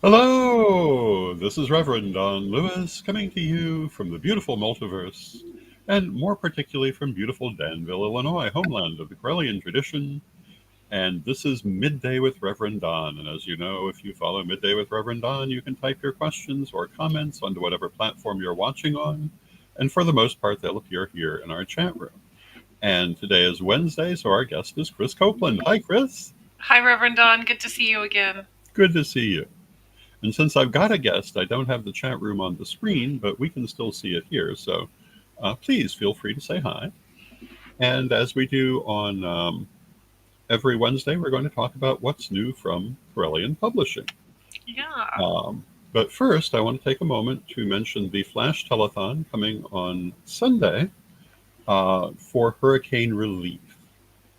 Hello, this is Reverend Don Lewis coming to you from the beautiful multiverse, and more particularly from beautiful Danville, Illinois, homeland of the Corellian tradition. And this is Midday with Reverend Don. And as you know, if you follow Midday with Reverend Don, you can type your questions or comments onto whatever platform you're watching on. And for the most part, they'll appear here in our chat room. And today is Wednesday, so our guest is Krys Copeland. Hi, Krys. Hi, Reverend Don. Good to see you again. Good to see you. And since I've got a guest, I don't have the chat room on the screen, but we can still see it here. So please feel free to say hi. And as we do on every Wednesday, we're going to talk about what's new from Corellian Publishing. Yeah. But first, I want to take a moment to mention the Flash Telethon coming on Sunday for hurricane relief.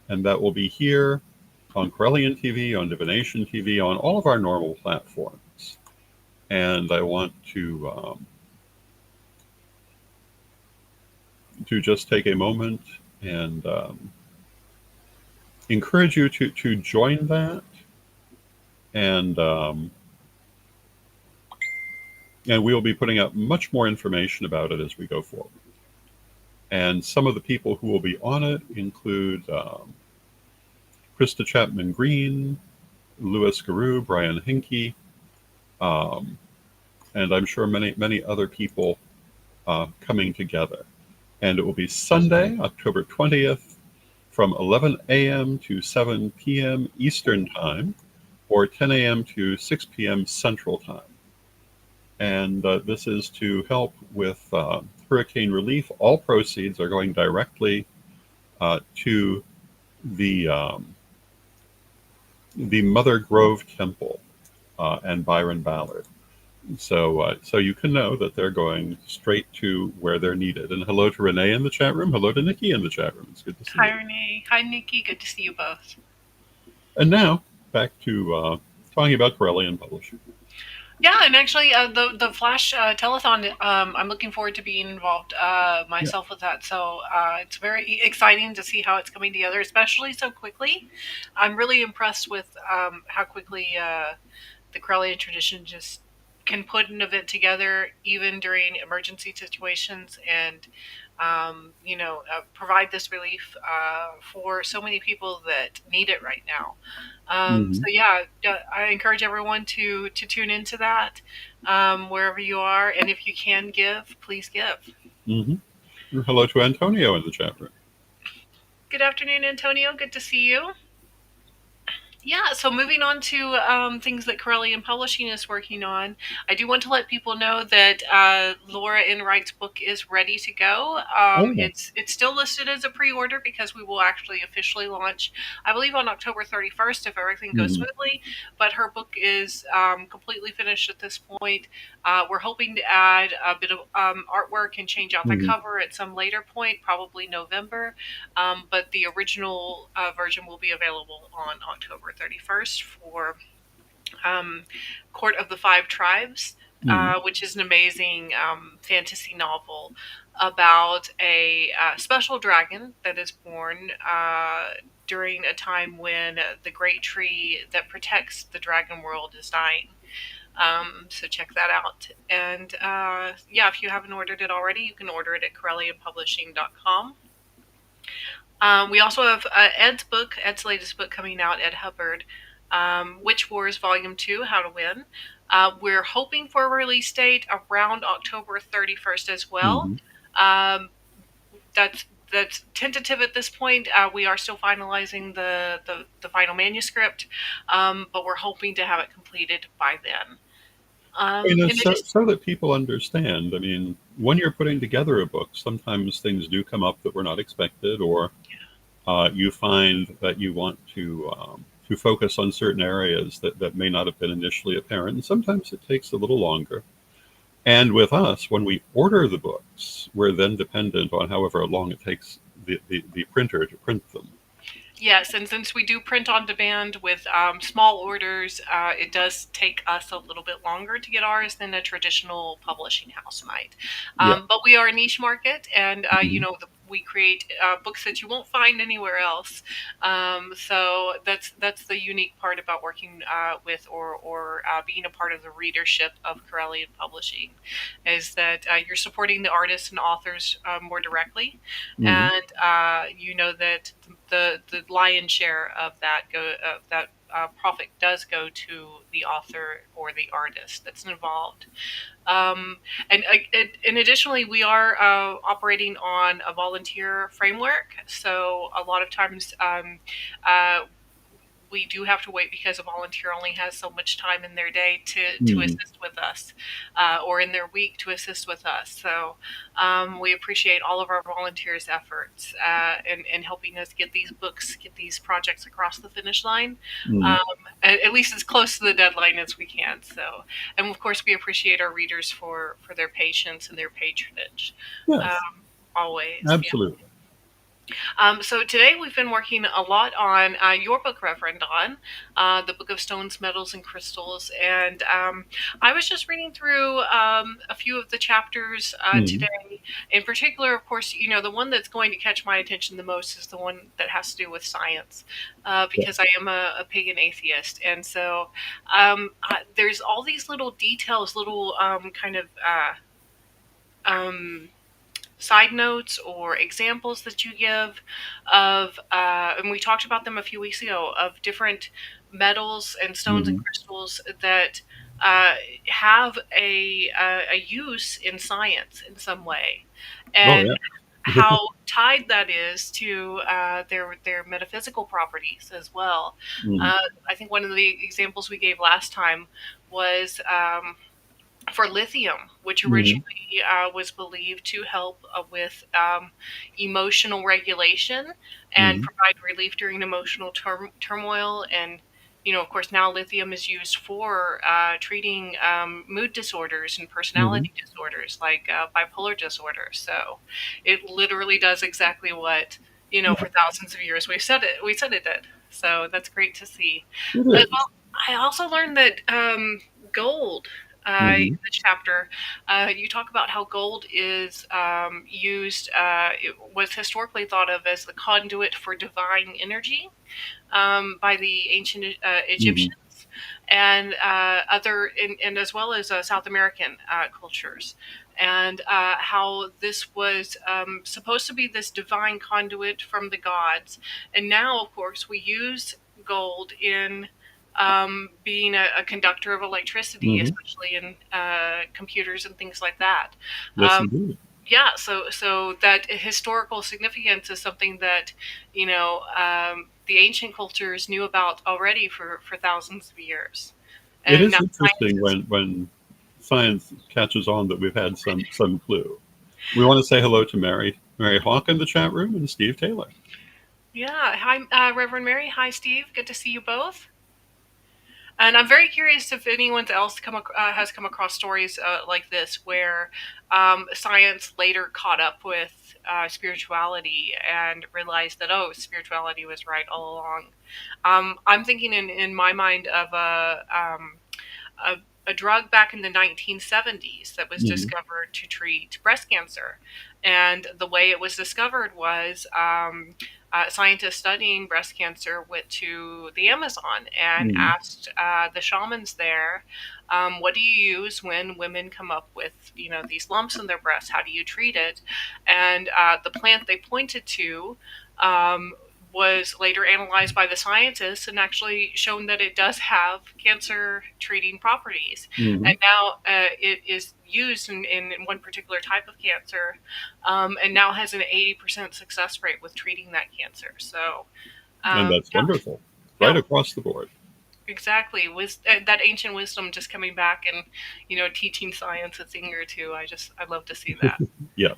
And that will be here on Corellian TV, on Divination TV, on all of our normal platforms. And I want to just take a moment and encourage you to join that, and we will be putting out much more information about it as we go forward. And some of the people who will be on it include Krista Chapman Green, Louis Garou, Brian Hinke, and I'm sure many other people coming together. And it will be Sunday, October 20th, from 11 a.m. to 7 p.m. Eastern Time, or 10 a.m. to 6 p.m. Central Time. And this is to help with hurricane relief. All proceeds are going directly to the Mother Grove Temple and Byron Ballard. So you can know that they're going straight to where they're needed. And hello to Renee in the chat room. Hello to Nikki in the chat room. It's good to see you. Hi, Renee. Hi, Nikki. Good to see you both. And now back to talking about Corellian Publishing. Yeah, and actually, the Flash Telethon, I'm looking forward to being involved myself with that. So it's very exciting to see how it's coming together, especially so quickly. I'm really impressed with how quickly the Corellian tradition just can put an event together, even during emergency situations, and provide this relief for so many people that need it right now. So yeah, I encourage everyone to tune into that wherever you are, and if you can give, please give. Mm-hmm. Hello to Antonio in the chat room. Good afternoon, Antonio. Good to see you. Yeah, so moving on to things that Corellian Publishing is working on, I do want to let people know that Laura Enright's book is ready to go. It's still listed as a pre-order because we will actually officially launch, I believe, on October 31st if everything goes smoothly. But her book is completely finished at this point. We're hoping to add a bit of artwork and change out the cover at some later point, probably November. But the original version will be available on October 31st for Court of the Five Tribes, which is an amazing fantasy novel about a special dragon that is born during a time when the great tree that protects the dragon world is dying. So check that out. And if you haven't ordered it already, you can order it at CorellianPublishing.com. We also have Ed's latest book coming out, Ed Hubbard, Witch Wars Volume 2, How to Win. We're hoping for a release date around October 31st as well. That's tentative at this point. We are still finalizing the final manuscript, but we're hoping to have it completed by then. So that people understand, I mean, when you're putting together a book, sometimes things do come up that were not expected, or you find that you want to focus on certain areas that may not have been initially apparent, and sometimes it takes a little longer. And with us, when we order the books, we're then dependent on however long it takes the printer to print them. Yes, and since we do print on demand with small orders, it does take us a little bit longer to get ours than a traditional publishing house might. But we are a niche market, and we create books that you won't find anywhere else. So that's the unique part about working with or being a part of the readership of Corellian Publishing, is that you're supporting the artists and authors more directly, Mm-hmm. and you know that the lion's share of that profit does go to the author or the artist that's involved. Um, and additionally, we are operating on a volunteer framework. So a lot of times, uh, we do have to wait because a volunteer only has so much time in their day to Mm-hmm. assist with us, or in their week to assist with us. So we appreciate all of our volunteers' efforts in helping us get these books, get these projects across the finish line, Mm-hmm. um, at least as close to the deadline as we can. So, and of course, we appreciate our readers for their patience and their patronage. Yes, Um, Always, yeah. absolutely. So today we've been working a lot on your book, Reverend Don, the Book of Stones, Metals, and Crystals. And I was just reading through a few of the chapters Mm-hmm. today. In particular, of course, you know, the one that's going to catch my attention the most is the one that has to do with science, because I am a pagan atheist. And so there's all these little details, little kind of um, side notes or examples that you give of, and we talked about them a few weeks ago, of different metals and stones and Mm-hmm. crystals that uh, have a use in science in some way, Oh and yeah. how tied that is to their metaphysical properties as well. Mm-hmm. Uh, I think one of the examples we gave last time was for lithium, which Mm-hmm. originally was believed to help with emotional regulation and Mm-hmm. provide relief during emotional turmoil. And, you know, of course, now lithium is used for treating mood disorders and Mm-hmm. personality disorders like bipolar disorder. So it literally does exactly what, you know, Yeah, for thousands of years we said it did. So that's great to see. it As is. well, I also learned that gold, Mm-hmm. in the chapter, you talk about how gold is used, it was historically thought of as the conduit for divine energy by the ancient Mm-hmm. Egyptians and and as well as South American cultures, and how this was supposed to be this divine conduit from the gods. And now, of course, we use gold in being a conductor of electricity, Mm-hmm. especially in computers and things like that. Yes, Um, indeed. yeah, so that historical significance is something that, you know, the ancient cultures knew about already for thousands of years, It and is now interesting scientists. when science catches on that we've had some clue. We want to say hello to Mary Hawk in the chat room and Steve Taylor. Yeah, hi, Reverend Mary. Hi, Steve. Good to see you both. And I'm very curious if anyone else has come across stories like this, where science later caught up with spirituality and realized that, oh, spirituality was right all along. I'm thinking in my mind of a drug back in the 1970s that was Mm-hmm. discovered to treat breast cancer. And the way it was discovered was scientists studying breast cancer went to the Amazon and Mm-hmm. asked the shamans there, "What do you use when women come up with, you know, these lumps in their breasts? How do you treat it?" And the plant they pointed to um, was later analyzed by the scientists and actually shown that it does have cancer treating properties. Mm-hmm. And now it is used in one particular type of cancer, and now has an 80% success rate with treating that cancer. So, And that's yeah, wonderful, right yeah, across the board. exactly. That ancient wisdom just coming back and, you know, teaching science a thing or two. I love to see that. Yeah. Yeah.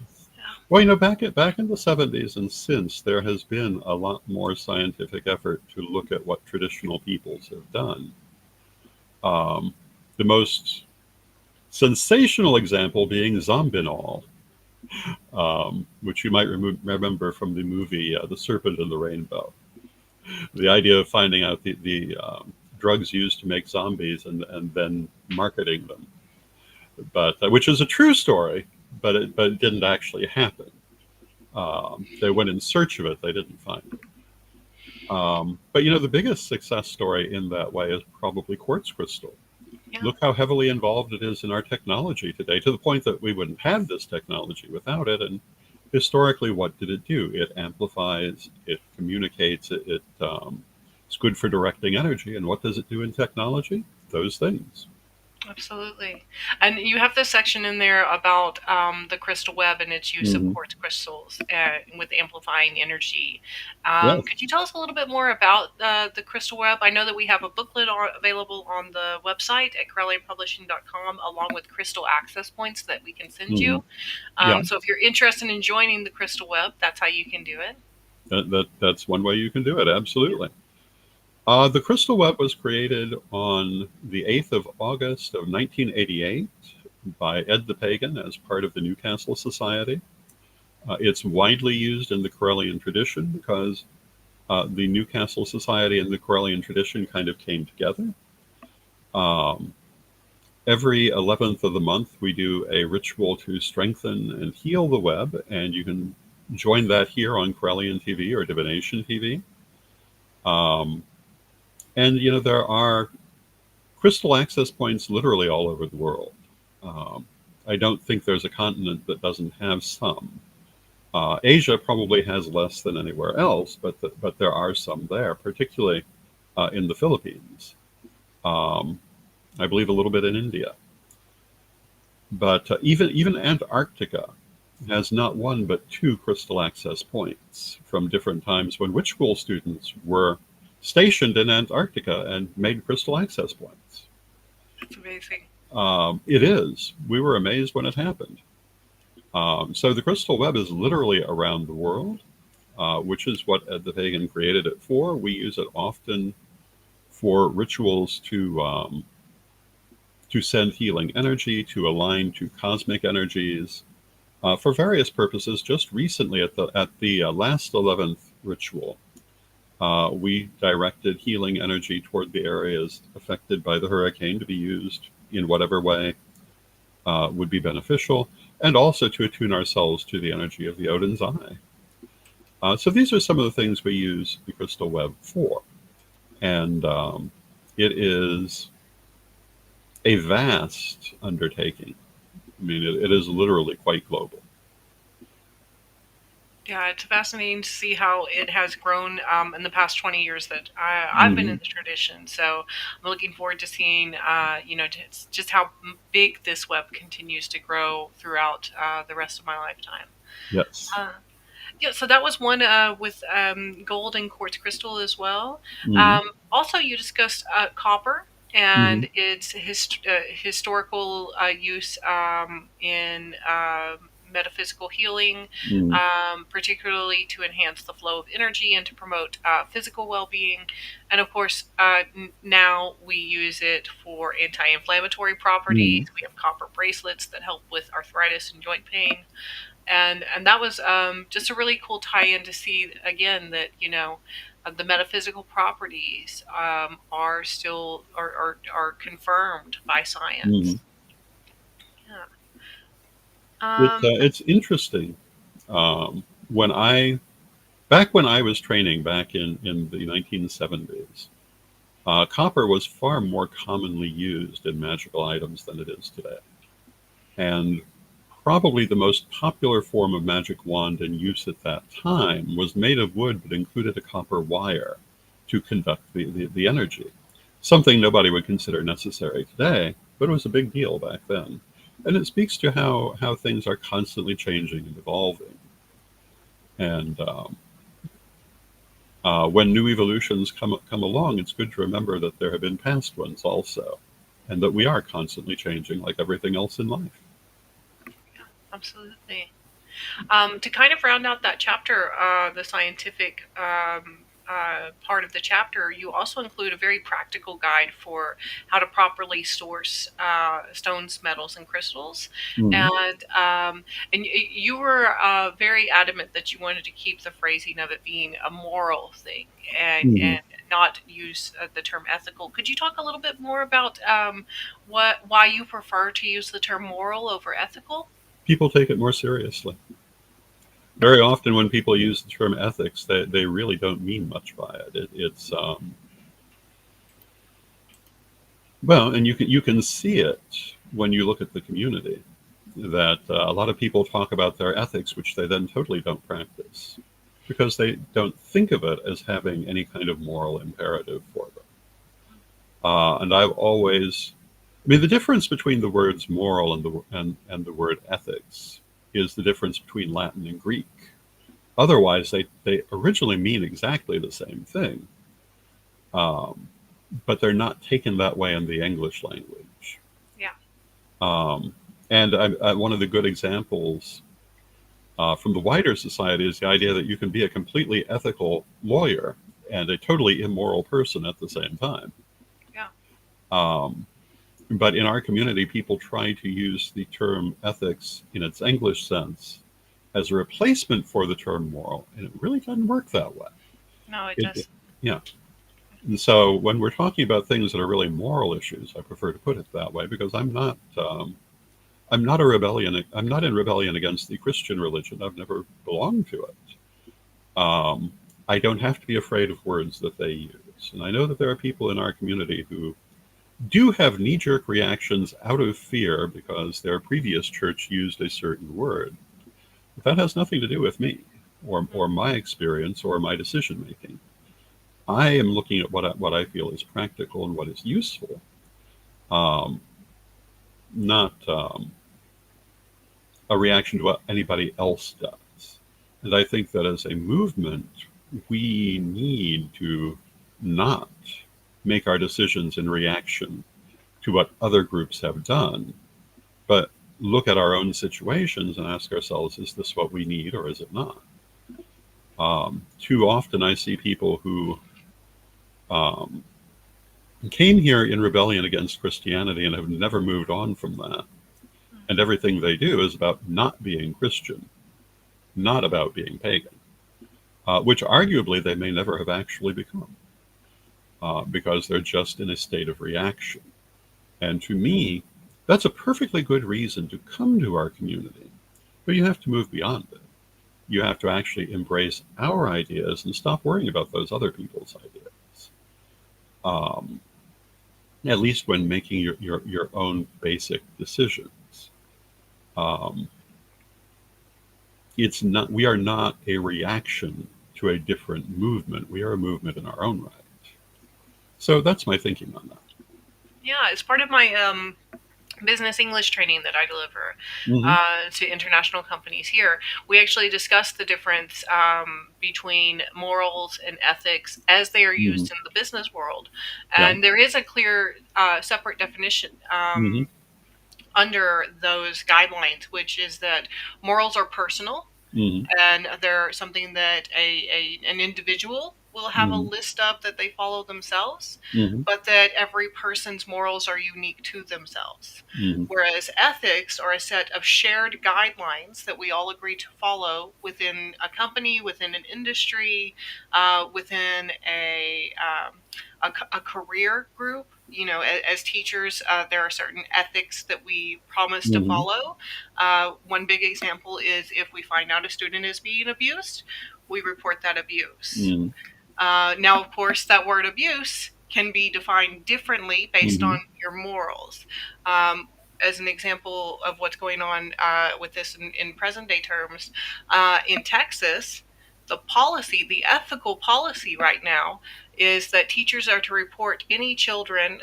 Well, back in the 70s and since, there has been a lot more scientific effort to look at what traditional peoples have done. Um, the most sensational example being zombinol, which you might remember from the movie The Serpent and the Rainbow. The idea of finding out the drugs used to make zombies and then marketing them, but which is a true story, but it didn't actually happen. They went in search of it, they didn't find it. But the biggest success story in that way is probably quartz crystal. Yeah, Look how heavily involved it is in our technology today, to the point that we wouldn't have this technology without it. And historically, what did it do? It amplifies, it communicates, it's good for directing energy. And what does it do in technology? Those things. absolutely. And you have this section in there about the crystal web and its use of Hmm. quartz crystals with amplifying energy. Yes. Could you tell us a little bit more about the crystal web? I know that we have a booklet available on the website at CorellianPublishing.com, along with crystal access points that we can send Hmm. you. Yeah, So if you're interested in joining the crystal web, that's how you can do it. that's one way you can do it. Absolutely. The crystal web was created on the 8th of August of 1988 by Ed the Pagan as part of the Newcastle Society. It's widely used in the Corellian tradition because the Newcastle Society and the Corellian tradition kind of came together. Um, every 11th of the month, we do a ritual to strengthen and heal the web, and you can join that here on Corellian TV or Divination TV. Um, and, there are crystal access points literally all over the world. Um, I don't think there's a continent that doesn't have some. Asia probably has less than anywhere else, but there are some there, particularly in the Philippines. Um, I believe a little bit in India, but even Antarctica has not one but two crystal access points from different times when witch school students were stationed in Antarctica and made crystal access points. That's amazing. It is. We were amazed when it happened. So the crystal web is literally around the world, which is what Ed the Pagan created it for. We use it often for rituals to send healing energy, to align to cosmic energies, for various purposes. Just recently, at the last 11th ritual, we directed healing energy toward the areas affected by the hurricane to be used in whatever way would be beneficial, and also to attune ourselves to the energy of the Odin's Eye. So these are some of the things we use the crystal web for, and it is a vast undertaking. I mean, it is literally quite global. Yeah, it's fascinating to see how it has grown in the past 20 years that I've been in Hmm. the tradition. So I'm looking forward to seeing, just how big this web continues to grow throughout the rest of my lifetime. Yes. Uh, yeah, so that was one with gold and quartz crystal as well. Hmm. Also, you discussed copper Hmm. and its historical use in metaphysical healing, Hmm. particularly to enhance the flow of energy and to promote physical well being. And of course, now we use it for anti inflammatory properties. Hmm. We have copper bracelets that help with arthritis and joint pain, and that was just a really cool tie-in to see again that the metaphysical properties are still are confirmed by Hmm. science. Yeah. It's interesting. When I Back when I was training back in the 1970s, copper was far more commonly used in magical items than it is today. And probably the most popular form of magic wand in use at that time was made of wood but included a copper wire to conduct the energy. Something nobody would consider necessary today, but it was a big deal back then. And it speaks to how things are constantly changing and evolving. And when new evolutions come along, it's good to remember that there have been past ones also, and that we are constantly changing, like everything else in life. Absolutely. To kind of round out that chapter, the scientific part of the chapter, you also include a very practical guide for how to properly source stones, metals, and crystals. Mm-hmm. And you were very adamant that you wanted to keep the phrasing of it being a moral thing Mm-hmm. and not use the term ethical. Could you talk a little bit more about why you prefer to use the term moral over ethical? People take it more seriously. Very often when people use the term ethics, they really don't mean much by it. It's well, and you can see it when you look at the community that a lot of people talk about their ethics, which they then totally don't practice because they don't think of it as having any kind of moral imperative for them. And I've always, I mean, the difference between the words moral and the word ethics is the difference between Latin and Greek. Otherwise, they originally mean exactly the same thing, um, but they're not taken that way in the English language. Yeah. Um, and one of the good examples from the wider society is the idea that you can be a completely ethical lawyer and a totally immoral person at the same time. Yeah. Um, but in our community, people try to use the term ethics in its English sense as a replacement for the term moral, and it really doesn't work that way. No, it It, does. yeah. And so when we're talking about things that are really moral issues, I prefer to put it that way because I'm not a rebellion. I'm not in rebellion against the Christian religion. I've never belonged to it. Um, I don't have to be afraid of words that they use, and I know that there are people in our community who do have knee-jerk reactions out of fear because their previous church used a certain word. But that has nothing to do with me or my experience or my decision making. I am looking at what I feel is practical and what is useful, um, not a reaction to what anybody else does. And I think that as a movement, we need to not make our decisions in reaction to what other groups have done, but look at our own situations and ask ourselves, is this what we need or is it not? Too often I see people who um, came here in rebellion against Christianity and have never moved on from that. And everything they do is about not being Christian, not about being pagan, which arguably they may never have actually become because they're just in a state of reaction. And to me, that's a perfectly good reason to come to our community. But you have to move beyond it. You have to actually embrace our ideas and stop worrying about those other people's ideas. Um, at least when making your own basic decisions. Um, it's not, we are not a reaction to a different movement. We are a movement in our own right. So that's my thinking on that. Yeah, it's part of my business English training that I deliver Mm-hmm. to international companies here. We actually discuss the difference between morals and ethics as they are Mm-hmm. used in the business world. Yeah. And there is a clear separate definition Mm-hmm. under those guidelines, which is that morals are personal Mm-hmm. and they're something that an individual will have a Mm-hmm. list of that they follow themselves, Mm-hmm. but that every person's morals are unique to themselves. Mm-hmm. Whereas ethics are a set of shared guidelines that we all agree to follow within a company, within an industry, within a career group. You know, as teachers, there are certain ethics that we promise to Mm-hmm. follow. One big example is if we find out a student is being abused, we report that abuse. Mm-hmm. Now, of course, that word abuse can be defined differently based Mm-hmm. on your morals. As an example of what's going on with this in present day terms, in Texas, the ethical policy right now is that teachers are to report any children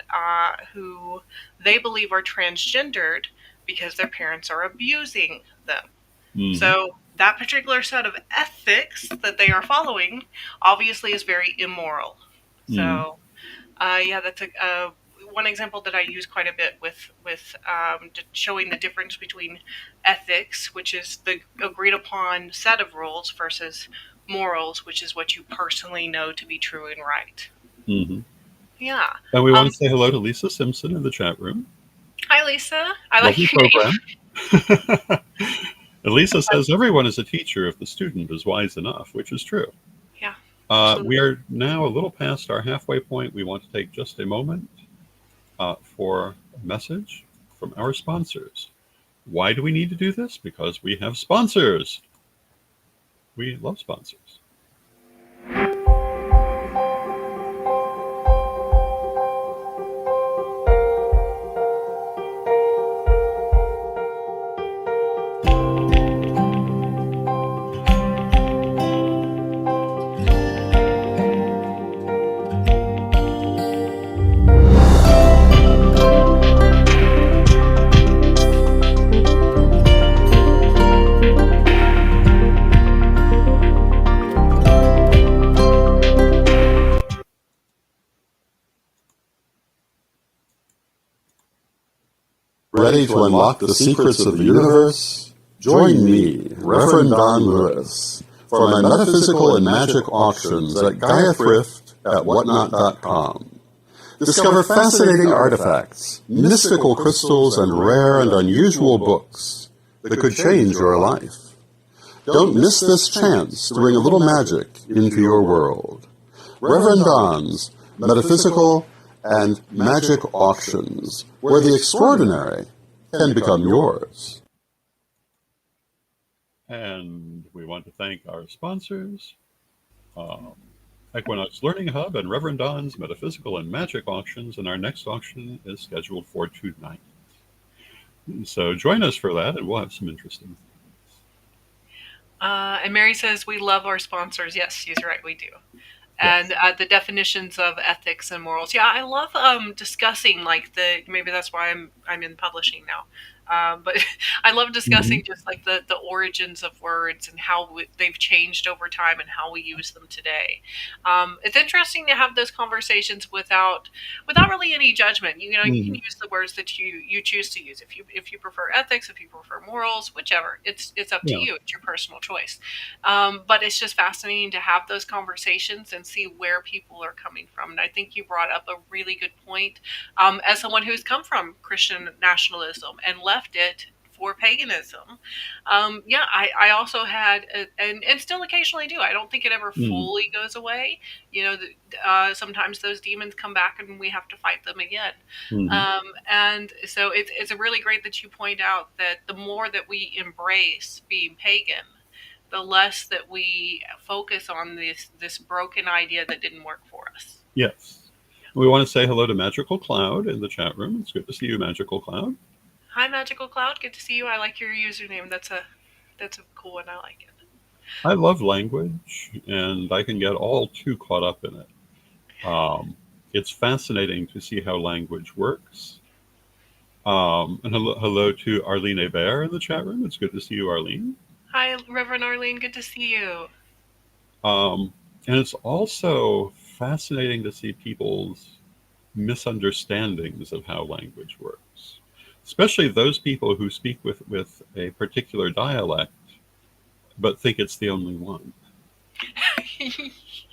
who they believe are transgendered because their parents are abusing them. Mm-hmm. So that particular set of ethics that they are following obviously is very immoral. Mm-hmm. So yeah, that's one example that I use quite a bit with showing the difference between ethics, which is the agreed upon set of rules, versus morals, which is what you personally know to be true and right. Mm-hmm. Yeah. And we want Um, to say hello to Lisa Simpson in the chat room. Hi, Lisa. I like Lovely your name. program. And Lisa says everyone is a teacher if the student is wise enough, which is true. Yeah, We absolutely. are now a little past our halfway point. We want to take just a moment for a message from our sponsors. Why do we need to do this? Because we have sponsors. We love sponsors. Ready to unlock the secrets of the universe? Join me, Reverend Don Lewis, for my metaphysical and magic auctions at Gaia Thrift at whatnot.com. Discover fascinating artifacts, mystical crystals, and rare and unusual books that could change your life. Don't miss this chance to bring a little magic into your world. Reverend Don's Metaphysical and Magic Auctions, where the extraordinary can become yours. And we want to thank our sponsors, Equinox Learning Hub and Reverend Don's Metaphysical and Magic Auctions, and our next auction is scheduled for tonight. So join us for that, and we'll have some interesting things. And Mary says, we love our sponsors. Yes, she's right, we do. Yes. And the definitions of ethics and morals. Yeah, I love discussing maybe that's why I'm in publishing now. But I love discussing just like the origins of words and how they've changed over time and how we use them today. It's interesting to have those conversations without really any judgment. You can use the words that you choose to use. If you prefer ethics, if you prefer morals, whichever, it's up to you. It's your personal choice. But it's just fascinating to have those conversations and see where people are coming from. And I think you brought up a really good point. As someone who's come from Christian nationalism and left it for paganism, I also had, and still occasionally do. I don't think it ever fully goes away. Sometimes those demons come back and we have to fight them again. And so it's really great that you point out that the more that we embrace being pagan, the less that we focus on this broken idea that didn't work for us. Yes. We want to say hello to Magical Cloud in the chat room. It's good to see you, Magical Cloud. Hi, Magical Cloud. Good to see you. I like your username. That's a cool one. I like it. I love language, and I can get all too caught up in it. It's fascinating to see how language works. And hello to Arlene Hebert in the chat room. It's good to see you, Arlene. Hi, Reverend Arlene. Good to see you. And it's also fascinating to see people's misunderstandings of how language works, especially those people who speak with a particular dialect but think it's the only one.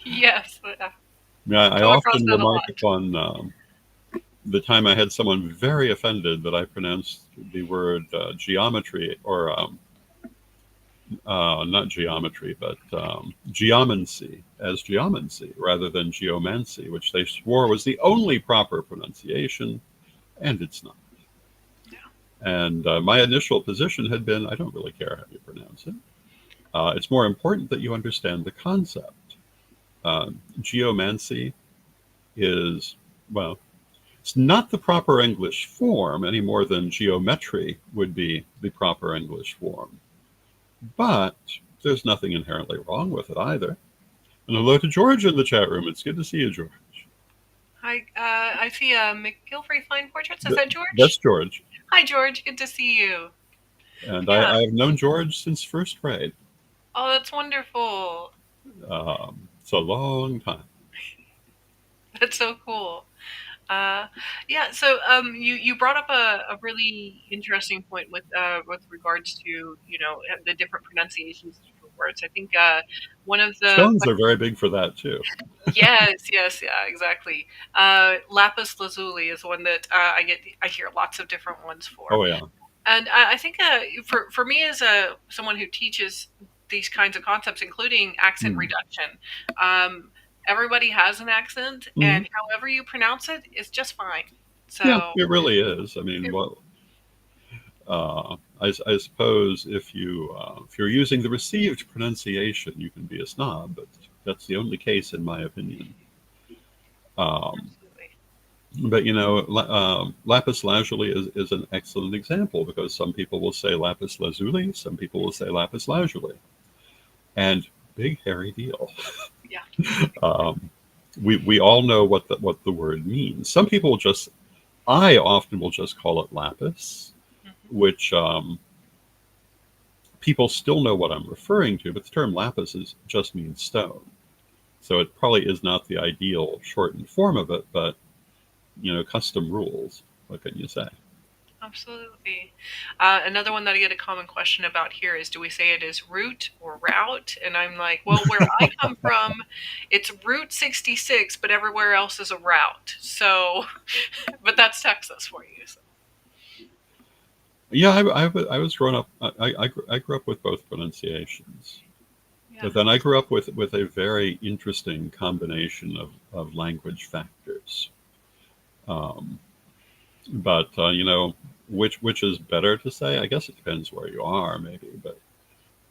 Yes. Yeah, I often remark upon the time I had someone very offended that I pronounced the word geometry, or not geometry, but geomancy as geomancy rather than geomancy, which they swore was the only proper pronunciation, and it's not. And my initial position had been, I don't really care how you pronounce it. It's more important that you understand the concept. Geomancy is, well, it's not the proper English form any more than geometry would be the proper English form. But there's nothing inherently wrong with it either. And hello to George in the chat room. It's good to see you, George. Hi, I see McGilvery Fine Portraits. Is that George? That's George. Hi, George. Good to see you. And yeah. I've known George since first grade. Oh, that's wonderful. It's a long time. That's so cool. So you brought up a really interesting point with regards to the different pronunciations of different words. I think one of the stones are very big for that too. yes, yeah, exactly. Lapis lazuli is one that I hear lots of different ones for. Oh yeah, and I think for me as someone who teaches these kinds of concepts, including accent reduction. Everybody has an accent, and however you pronounce it is just fine. So yeah, it really is. I mean, I suppose if you're using the received pronunciation, you can be a snob, but that's the only case in my opinion. Um, Absolutely. but lapis lazuli is an excellent example because some people will say lapis lazuli, some people will say lapis lazuli, and big hairy deal. Yeah. Um, we all know what the word means. Some people just I often will just call it lapis, Hmm. which people still know what I'm referring to, but the term lapis just means stone. So it probably is not the ideal shortened form of it, but custom rules. What can you say? Absolutely. Another one that I get a common question about here is, do we say it is route or route? And I'm like, well, where I come from, it's Route 66, but everywhere else is a route. So, but that's Texas for you. So, Yeah, I was grown up. I grew up with both pronunciations, yeah. but then I grew up with a very interesting combination of language factors. Um, but which is better to say? I guess it depends where you are, maybe. But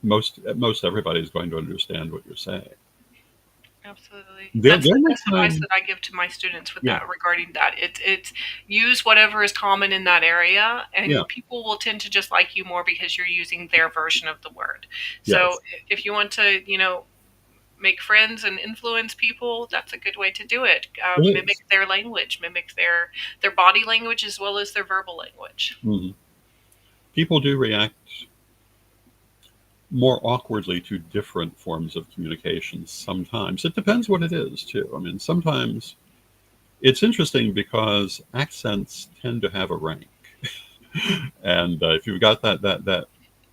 most everybody is going to understand what you're saying. Absolutely. The only That's advice time, that I give to my students with yeah, that regarding that. It's use whatever is common in that area, yeah, and people will tend to just like you more because you're using their version of the word. So yes, if you want to, make friends and influence people, that's a good way to do it. it Mimic is. their language, mimic their body language as well as their verbal language. Hmm. People do react more awkwardly to different forms of communication sometimes. It depends what it is, too. I mean, sometimes it's interesting because accents tend to have a rank. And if you've got that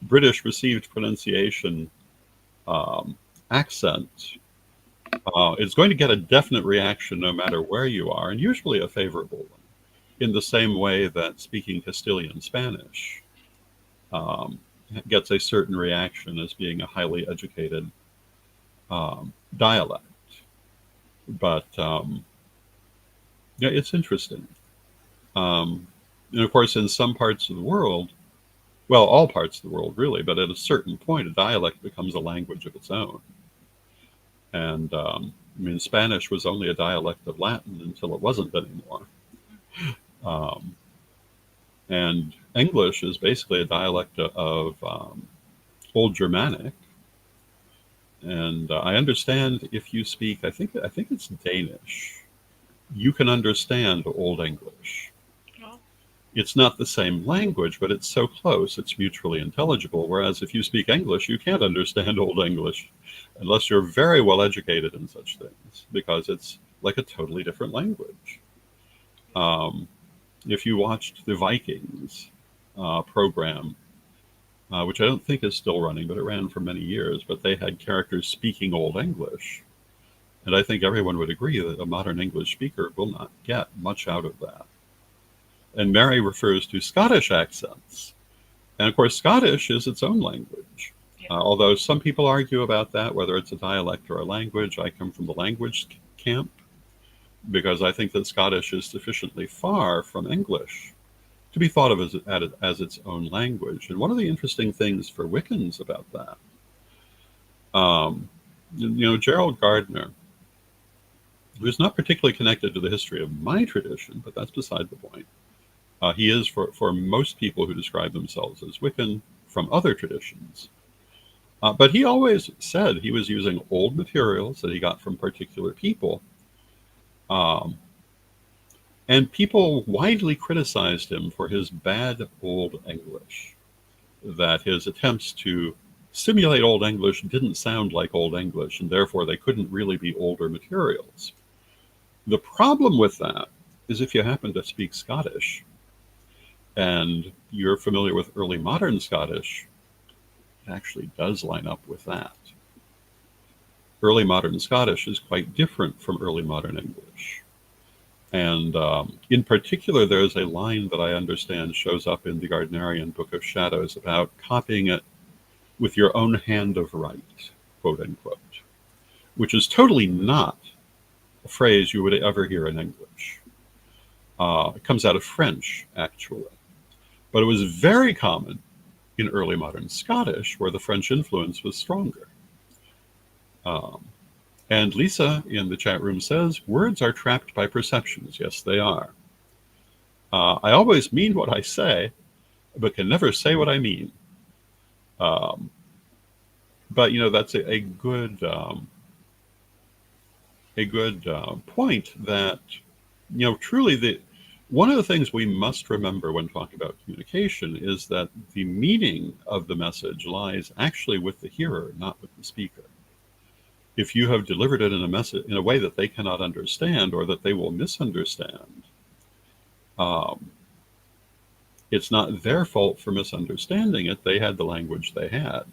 British received pronunciation um, accent, it's going to get a definite reaction no matter where you are, and usually a favorable one, in the same way that speaking Castilian Spanish um, gets a certain reaction as being a highly educated dialect. But yeah, it's interesting. Um, and of course, in some parts of the world, well, all parts of the world really, but at a certain point, a dialect becomes a language of its own. And I mean, Spanish was only a dialect of Latin until it wasn't anymore. Um, and English is basically a dialect of Old Germanic. And I understand if you speak, I think it's Danish, you can understand Old English. Well, It's not the same language, but it's so close, it's mutually intelligible. Whereas if you speak English, you can't understand Old English unless you're very well educated in such things, because it's like a totally different language. Um, if you watched the Vikings program, which I don't think is still running, but it ran for many years, but they had characters speaking Old English. And I think everyone would agree that a modern English speaker will not get much out of that. And Mary refers to Scottish accents. And of course, Scottish is its own language. yeah. Although some people argue about that, whether it's a dialect or a language. I come from the language camp because I think that Scottish is sufficiently far from English to be thought of as its own language. And one of the interesting things for Wiccans about that, Gerald Gardner, who's not particularly connected to the history of my tradition, but that's beside the point. He is for most people who describe themselves as Wiccan from other traditions. But he always said he was using old materials that he got from particular people. Um, and people widely criticized him for his bad Old English, that his attempts to simulate Old English didn't sound like Old English, and therefore they couldn't really be older materials. The problem with that is if you happen to speak Scottish and you're familiar with early modern Scottish, it actually does line up with that. Early modern Scottish is quite different from early modern English. And in particular, there's a line that I understand shows up in the Gardnerian Book of Shadows about copying it with your own hand of right, quote unquote, which is totally not a phrase you would ever hear in English. It comes out of French, actually. But it was very common in early modern Scottish, where the French influence was stronger. Um, and Lisa in the chat room says, words are trapped by perceptions. Yes, they are. I always mean what I say, but can never say what I mean. Um, but that's a good point. That truly one of the things we must remember when talking about communication is that the meaning of the message lies actually with the hearer, not with the speaker. If you have delivered it in a way that they cannot understand or that they will misunderstand, um, it's not their fault for misunderstanding it. They had the language they had.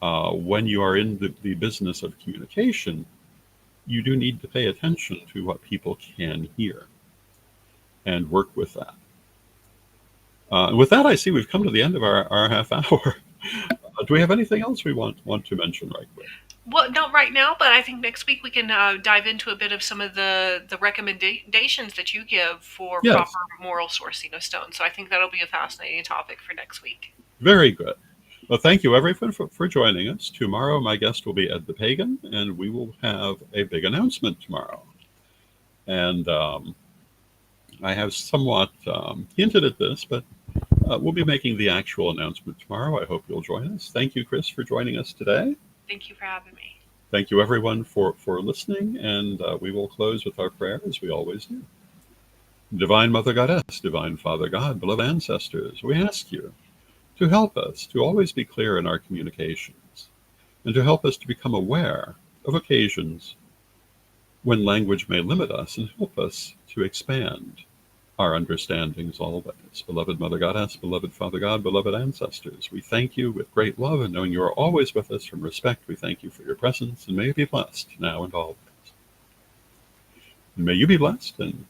When you are in the business of communication, you do need to pay attention to what people can hear and work with that. With that, I see we've come to the end of our half hour. Do we have anything else we want to mention right quick? Well, not right now, but I think next week we can dive into a bit of some of the recommendations that you give for Yes. proper moral sourcing of stone. So I think that'll be a fascinating topic for next week. Very good. Well, thank you, everyone, for joining us. Tomorrow, my guest will be Ed the Pagan, and we will have a big announcement tomorrow. And I have somewhat hinted at this, but we'll be making the actual announcement tomorrow. I hope you'll join us. Thank you, Krys, for joining us today. Thank you for having me. Thank you, everyone, for listening, and we will close with our prayer, as we always do. Divine Mother Goddess, Divine Father God, beloved ancestors, we ask you to help us to always be clear in our communications, and to help us to become aware of occasions when language may limit us, and help us to expand our understandings always. Beloved Mother Goddess, beloved Father God, beloved ancestors, we thank you with great love, and knowing you are always with us from respect, we thank you for your presence, and may you be blessed now and always. And may you be blessed, and